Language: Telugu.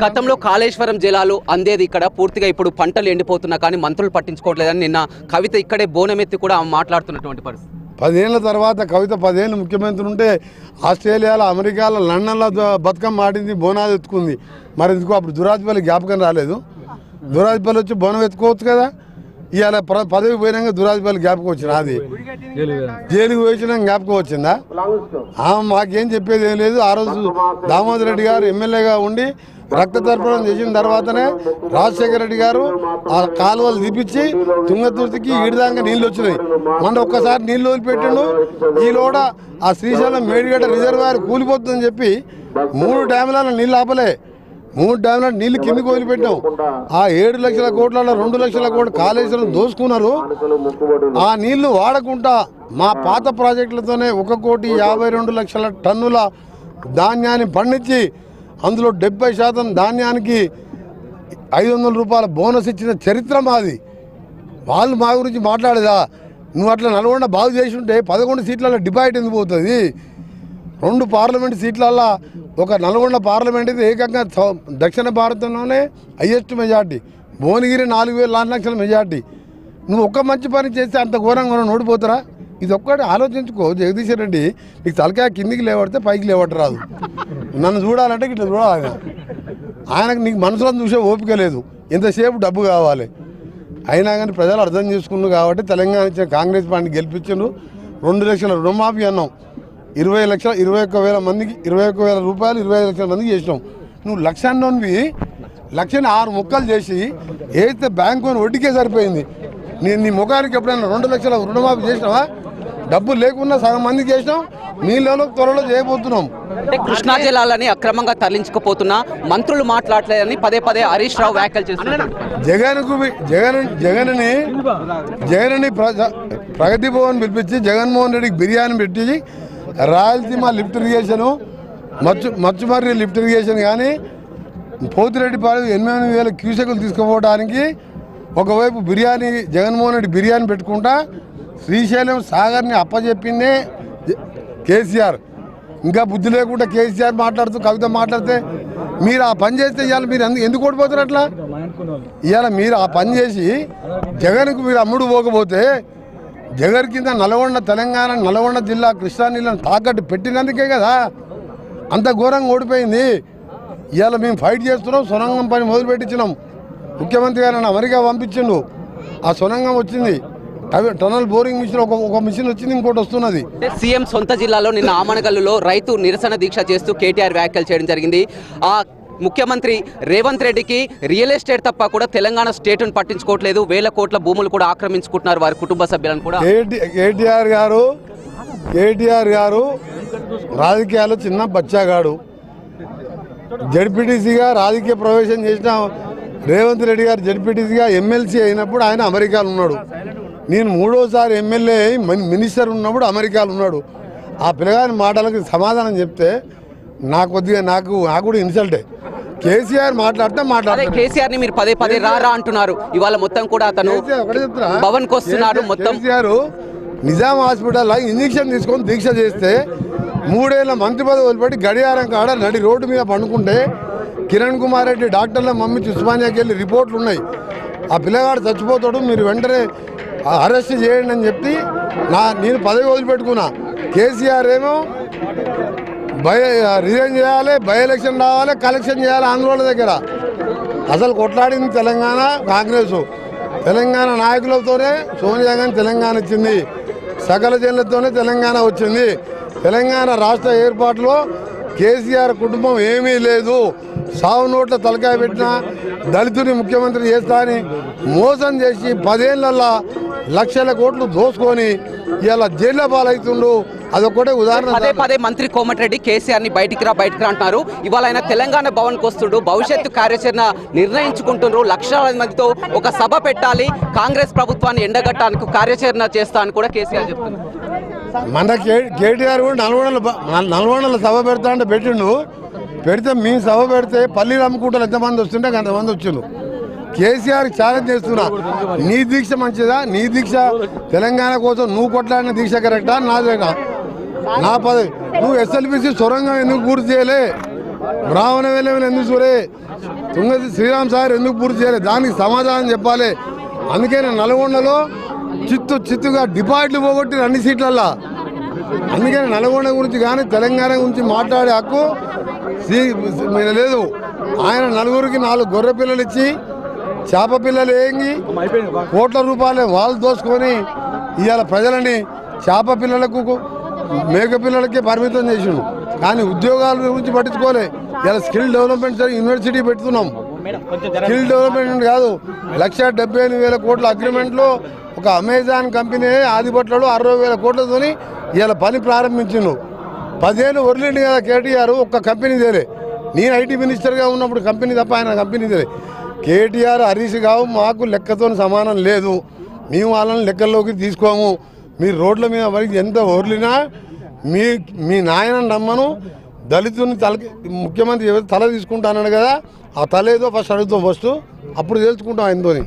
గతంలో కాళేశ్వరం జలాలు అందేది ఇక్కడ పూర్తిగా ఇప్పుడు పంటలు ఎండిపోతున్నా కానీ మంత్రులు పట్టించుకోవట్లేదని నిన్న కవిత ఇక్కడే బోనమెత్తి కూడా మాట్లాడుతున్నటువంటి పరిస్థితి. 10 ఏళ్ల తర్వాత కవిత 10 ఏళ్ళు ముఖ్యమంత్రి ఉంటే ఆస్ట్రేలియాలో అమెరికాలో లండన్లో బతుకమ్మ ఆడింది, బోనాలు ఎత్తుకుంది. మరి ఎందుకు అప్పుడు దురాజ్పల్లి జ్ఞాపకం రాలేదు? దురాజ్పల్లి వచ్చి బోనం ఎత్తుకోవచ్చు కదా. ఇవాళ పదవి పోయినాక దురాజ్పల్లి జ్ఞాపకం వచ్చింది. అది జైలుకి పోయినా జ్ఞాపకం వచ్చిందా? మాకేం చెప్పేది ఏం లేదు. ఆ రోజు దామోదర్ రెడ్డి గారు ఎమ్మెల్యేగా ఉండి రక్త తర్పణం చేసిన తర్వాతనే రాజశేఖర రెడ్డి గారు ఆ కాలువలు తీపిచ్చి తుంగతుర్తికి ఈడదాకా నీళ్ళు వచ్చినాయి. మొన్న ఒక్కసారి నీళ్ళు వదిలిపెట్టిండు. ఈలోడ ఆ శ్రీశైలం మేడిగడ్డ రిజర్వాయర్ కూలిపోతుందని చెప్పి 3 డ్యాములలో నీళ్ళు ఆపలే. 3 డ్యాముల నీళ్లు కిందికి వదిలిపెట్టాం. ఆ 7 లక్షల కోట్లలో 2 లక్షల కోట్లు కాళేశ్వరం దోసుకున్నారు. ఆ నీళ్లు వాడకుండా మా పాత ప్రాజెక్టులతోనే 1,52,00,000 టన్నుల ధాన్యాన్ని పండించి అందులో 70% ధాన్యానికి 500 రూపాయల బోనస్ ఇచ్చిన చరిత్ర మాది. వాళ్ళు మా గురించి మాట్లాడేదా? నువ్వు అట్లా నల్గొండ బాగు చేసి ఉంటే 11 సీట్లలో డిబైట్ ఎందుకు పోతుంది? 2 పార్లమెంట్ సీట్లల్లో ఒక నల్గొండ పార్లమెంట్ అయితే ఏకంగా దక్షిణ భారతంలోనే హైయెస్ట్ మెజార్టీ. భువనగిరి 4,00,000 లక్షల మెజార్టీ. నువ్వు ఒక్క మంచి పని చేస్తే అంత ఘోరంగా ఓడిపోతారా? ఇది ఒక్కటి ఆలోచించుకో జగదీశ్వర్ రెడ్డి. నీకు తలకాయ కిందికి లేవడితే పైకి లేవట రాదు. నన్ను చూడాలంటే ఇట్లా చూడాలి. ఆయనకు నీకు మనసులో చూసే ఓపిక లేదు. ఎంతసేపు డబ్బు కావాలి. అయినా కానీ ప్రజలు అర్థం చేసుకున్నారు కాబట్టి తెలంగాణ ఇచ్చిన కాంగ్రెస్ పార్టీ గెలిపించారు. 2 లక్షల రుణమాఫీ అన్నాం. 21,000 మందికి 21,000 రూపాయలు 25 లక్షల మందికి చేసినాం. నువ్వు లక్షన్నోనివి 1,6 ముక్కలు చేసి ఏదైతే బ్యాంకు వడ్డీకే సరిపోయింది. నీ ముఖానికి ఎప్పుడైనా 2 లక్షల రుణమాఫీ చేసినావా? డబ్బు లేకున్నా సగం మందికి చేసినాం. నీళ్ళలో త్వరలో చేయబోతున్నాం. అంటే కృష్ణా జలాలని అక్రమంగా తరలించకపోతున్నా మంత్రులు మాట్లాడలేదని పదే హరీష్ రావు వ్యాఖ్యలు చేస్తున్నారు. జగన్ని ప్రగతి భవన్ పిలిపించి జగన్మోహన్ రెడ్డికి బిర్యానీ పెట్టి Rayalaseema lift irrigation Machumarri lift irrigation కానీ పోతిరెడ్డిపాడు 8,000 క్యూసెక్లు తీసుకుపోవడానికి ఒకవైపు బిర్యానీ జగన్మోహన్ రెడ్డి బిర్యానీ పెట్టుకుంటా శ్రీశైలం సాగర్ని అప్పచెప్పిందే కేసీఆర్. ఇంకా బుద్ధి లేకుండా కేసీఆర్ మాట్లాడుతూ కవిత మాట్లాడితే మీరు ఆ పని చేస్తే ఇవాళ మీరు ఎందుకు ఓడిపోతారు? అట్లా ఇవాళ మీరు ఆ పని చేసి జగన్కు మీరు అమ్ముడు పోకపోతే జగన్ కింద నల్గొండ జిల్లా కృష్ణా నీళ్ళను తాకట్టు పెట్టినందుకే కదా అంత ఘోరంగా ఓడిపోయింది. ఇవాళ మేము ఫైట్ చేస్తున్నాం. సొరంగం పని మొదలు పెట్టించినాం. ముఖ్యమంత్రి గారు అమెరికా పంపించిండు. ఆ సొరంగం వచ్చింది. టనల్ బోరింగ్ మిషన్ ఒక మిషన్ వచ్చింది, ఇంకోటి వస్తున్నది. సీఎం సొంత జిల్లాలో నిన్న ఆమనగల్లులో రైతు నిరసన దీక్ష చేస్తూ కేటీఆర్ వ్యాఖ్యలు చేయడం జరిగింది. ఆ ముఖ్యమంత్రి రేవంత్ రెడ్డికి రియల్ ఎస్టేట్ తప్ప కూడా తెలంగాణ స్టేట్ను పట్టించుకోవట్లేదు. 1,000 కోట్ల భూములు కూడా ఆక్రమించుకుంటున్నారు వారి కుటుంబ సభ్యులను కూడా. కేటీఆర్ గారు రాజకీయాలు చిన్న బచ్చాగాడు. జడ్పీటీసీగా రాజకీయ ప్రవేశం చేసిన రేవంత్ రెడ్డి గారు జడ్పీటీసీగా ఎమ్మెల్సీ అయినప్పుడు ఆయన అమెరికాలో ఉన్నాడు. నేను 3వసారి ఎమ్మెల్యే అయి మినిస్టర్ ఉన్నప్పుడు అమెరికాలో ఉన్నాడు. ఆ పిల్లగాని మాటలకు సమాధానం చెప్తే నాకు కూడా ఇన్సల్టే. కేసీఆర్ మాట్లాడితే కేసీఆర్ ని మీరు పదే రారా అంటున్నారు. ఇవాళ మొత్తం కూడా అతను భవన్ కు వస్తున్నారు. మొత్తం కేసీఆర్ నిజాం హాస్పిటల్ ఇంజక్షన్ తీసుకొని దీక్ష చేస్తే 3 ఏళ్ల మంత్రి పదవి వదిలిపెట్టి గడియారం కాడ నడి రోడ్డు మీద పండుకుంటే కిరణ్ కుమార్ రెడ్డి డాక్టర్ల మమ్మీ ఉస్మానియాకి వెళ్ళి రిపోర్ట్లు ఉన్నాయి. ఆ పిల్లగాడు చచ్చిపోతాడు, మీరు వెంటనే అరెస్ట్ చేయండి అని చెప్పి నేను పదవి వదిలిపెట్టుకున్నా. కేసీఆర్ ఏమో రిజైన్ చేయాలి, బై ఎలక్షన్ రావాలి, కలెక్షన్ చేయాలి ఆందోళన దగ్గర. అసలు కొట్లాడింది తెలంగాణ కాంగ్రెస్. తెలంగాణ నాయకులతోనే సోనియా గాంధీ తెలంగాణ ఇచ్చింది. సకల జనులతోనే తెలంగాణ వచ్చింది. తెలంగాణ రాష్ట్ర ఏర్పాటులో కేసీఆర్ కుటుంబం ఏమీ లేదు. సావు నోట్ల తలకాయ పెట్టిన దళితుని ముఖ్యమంత్రి చేస్తా అని మోసం చేసి 10 ఏళ్లలో లక్షల కోట్లు దోసుకొని ఇలా జైల్లో పాలవుతుండు. అదొక్కటే ఉదాహరణ. పదే మంత్రి కోమటిరెడ్డి కేసీఆర్ ని బయటికి రా అంటున్నారు. ఇవాళ ఆయన తెలంగాణ భవన్ కు వస్తుండు. భవిష్యత్తు కార్యాచరణ నిర్ణయించుకుంటున్నారు. లక్షలాది మందితో ఒక సభ పెట్టాలి, కాంగ్రెస్ ప్రభుత్వాన్ని ఎండగట్టడానికి కార్యాచరణ చేస్తా అని కూడా కేసీఆర్ చెప్తున్నారు. మన కేటీఆర్ కూడా నల్గొండలో సభ పెడతా అంటే పెట్టిండు. పెడితే మేము సభ పెడితే పల్లీలు అమ్ముకుంటారు ఎంతమంది వస్తుంటే అంతమంది వచ్చిండు. కేసీఆర్ ఛాలెంజ్ చేస్తున్నా, నీ దీక్ష మంచిదా? నీ దీక్ష తెలంగాణ కోసం నువ్వు కొట్లాడిన దీక్ష కరెక్టా? నాదేనా? నా పదవి నువ్వు ఎస్ఎల్బిసి సొరంగం ఎందుకు పూర్తి చేయలే? బ్రాహ్మణ వేలవేలు ఎందుకు చూడే, తుంగతి శ్రీరామ్ సాగర్ ఎందుకు పూర్తి చేయలేదు, దానికి సమాధానం చెప్పాలి. అందుకే నేను నల్గొండలో చిత్తుగా డిపాజిట్లు పోగొట్టిన అన్ని సీట్లల్లో. అందుకని నల్గొండ గురించి కానీ తెలంగాణ గురించి మాట్లాడే హక్కు మీద లేదు. ఆయన నలుగురికి 4 గొర్రె పిల్లలు ఇచ్చి చేప పిల్లలు ఏంగి కోట్ల రూపాయలు వాళ్ళు దోసుకొని ఇవాళ ప్రజలని చేప పిల్లలకు మేక పిల్లలకే పరిమితం చేసిండు. కానీ ఉద్యోగాల గురించి పట్టించుకోలే. ఇలా స్కిల్ డెవలప్మెంట్ యూనివర్సిటీ పెడుతున్నాం. స్కిల్ డెవలప్మెంట్ కాదు, 1,78,000 కోట్ల అగ్రిమెంట్లో ఒక అమెజాన్ కంపెనీ ఆదిపట్లలో 60,000 కోట్లతోని ఇలా పని ప్రారంభించిండు. 10 ఏళ్ళు వదిలిండి కదా కేటీఆర్, ఒక్క కంపెనీ తేలే. నేను ఐటీ మినిస్టర్గా ఉన్నప్పుడు కంపెనీ తప్ప ఆయన కంపెనీ తేలే. కేటీఆర్ హరీష్ గావు మాకు లెక్కతో సమానం లేదు, మేము వాళ్ళని లెక్కల్లోకి తీసుకోము. మీరు రోడ్ల మీద వరకు ఎంత వదిలినా మీ నాయన నమ్మను. దళితుని ముఖ్యమంత్రి తల తీసుకుంటానన్నాడు కదా, ఆ తల ఏదో ఫస్ట్ అడుగుతాం, అప్పుడు తెలుసుకుంటాం ఆయనతోని.